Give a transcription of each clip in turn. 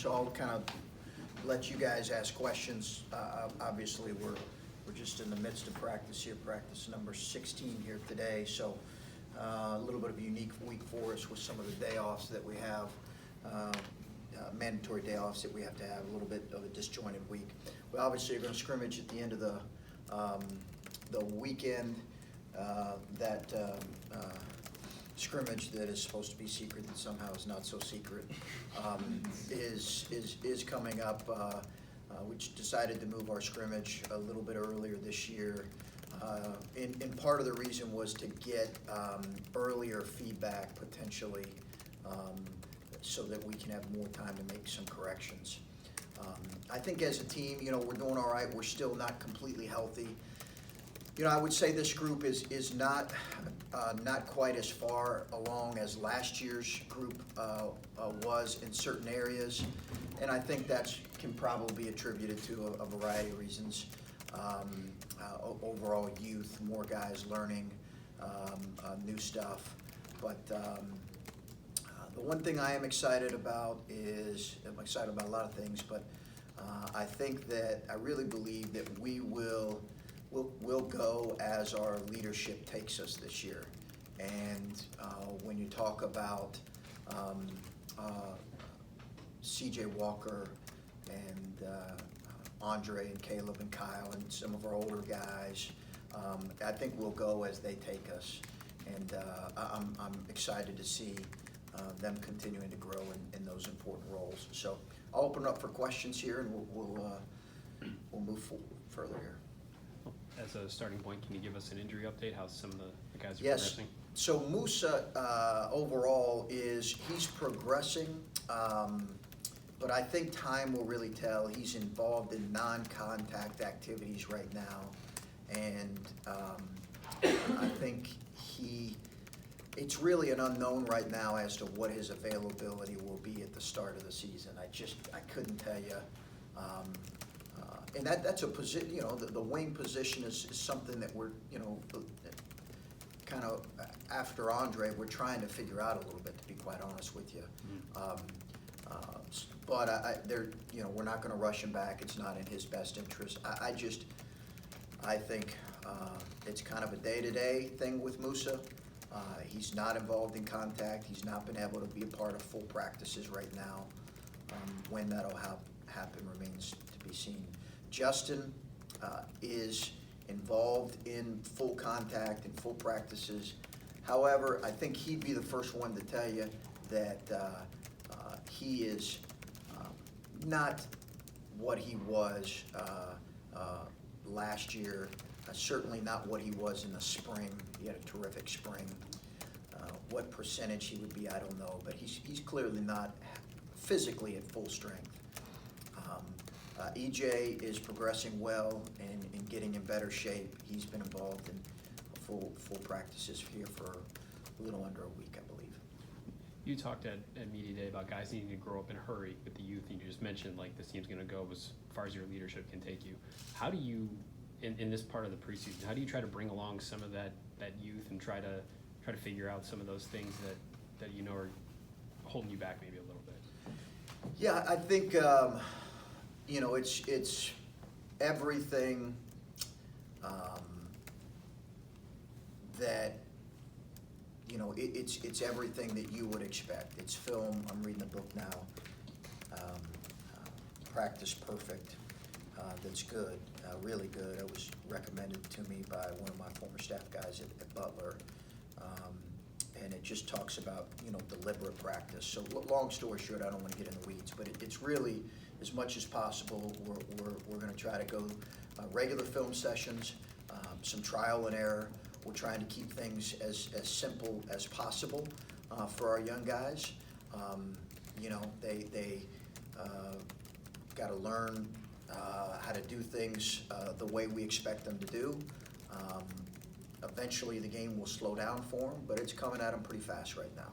So I'll kind of let you guys ask questions. Obviously, we're just in the midst of practice here, practice number 16 here today. So a little bit of a unique week for us with some of the day offs that we have, mandatory day offs that we have to have, a little bit of a disjointed week. We obviously are going to scrimmage at the end of the weekend. That scrimmage that is supposed to be secret and somehow is not so secret is coming up. We decided to move our scrimmage a little bit earlier this year. And part of the reason was to get earlier feedback potentially, so that we can have more time to make some corrections. I think as a team, we're doing all right. We're still not completely healthy. I would say this group is not quite as far along as last year's group was in certain areas, and I think that can probably be attributed to a variety of reasons. Overall youth, more guys learning new stuff, but the one thing I am excited about I'm excited about a lot of things, but I think that I really believe that we'll go as our leadership takes us this year. And when you talk about CJ Walker and Andre and Caleb and Kyle and some of our older guys, I think we'll go as they take us. And I'm excited to see them continuing to grow in those important roles. So I'll open up for questions here, and we'll move forward further here. As a starting point, can you give us an injury update, how some of the guys are progressing? So Musa overall he's progressing, but I think time will really tell. He's involved in non-contact activities right now, and I think it's really an unknown right now as to what his availability will be at the start of the season. I couldn't tell you. And that's a position, the wing position is something that we're, kind of after Andre, we're trying to figure out a little bit, to be quite honest with you. But we're not going to rush him back. It's not in his best interest. I think it's kind of a day-to-day thing with Musa. He's not involved in contact. He's not been able to be a part of full practices right now. When that'll happen remains to be seen. Justin is involved in full contact and full practices. However, I think he'd be the first one to tell you that he is not what he was last year, certainly not what he was in the spring. He had a terrific spring. What percentage he would be, I don't know, but he's clearly not physically at full strength. EJ is progressing well and getting in better shape. He's been involved in full practices here for a little under a week, I believe. You talked at Media Day about guys needing to grow up in a hurry with the youth, and you just mentioned like this team's going to go as far as your leadership can take you. How do you, in this part of the preseason, how do you try to bring along some of that youth and try to figure out some of those things that are holding you back maybe a little bit? Yeah, I think it's everything that it's everything that you would expect. It's film. I'm reading the book now. Practice Perfect. That's good, really good. It was recommended to me by one of my former staff guys at Butler. And it just talks about, deliberate practice. So long story short, I don't want to get in the weeds, but it's really, as much as possible, we're going to try to go regular film sessions, some trial and error. We're trying to keep things as simple as possible for our young guys. They got to learn how to do things the way we expect them to do. Eventually the game will slow down for them, but it's coming at them pretty fast right now.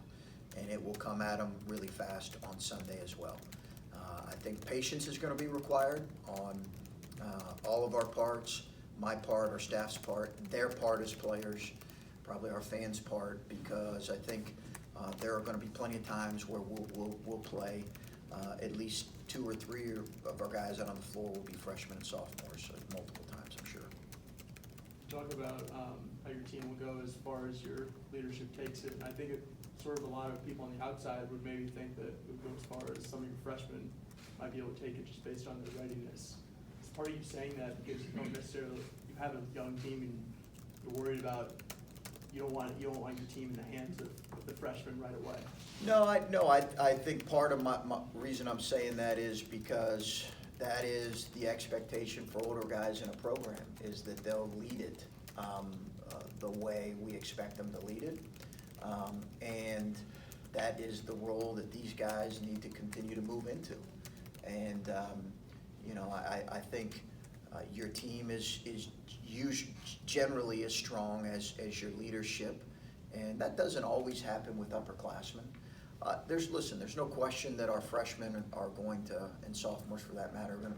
And it will come at them really fast on Sunday as well. I think patience is going to be required on all of our parts, my part, our staff's part, their part as players, probably our fans' part, because I think there are going to be plenty of times where we'll play at least 2 or 3 of our guys out on the floor will be freshmen and sophomores multiple times, I'm sure. Talk about how your team will go as far as your leadership takes it. And I think sort of a lot of people on the outside would maybe think that it would go as far as some of your freshmen might be able to take it just based on their readiness. Is part of you saying that because you don't necessarily, you have a young team and you're worried about, you don't want your team in the hands of the freshmen right away? No, I think part of my reason I'm saying that is because that is the expectation for older guys in a program, is that they'll lead it the way we expect them to lead it. And that is the role that these guys need to continue to move into. And, you know, I think your team is generally as strong as your leadership, and that doesn't always happen with upperclassmen. There's no question that our freshmen are going to, and sophomores for that matter, are going to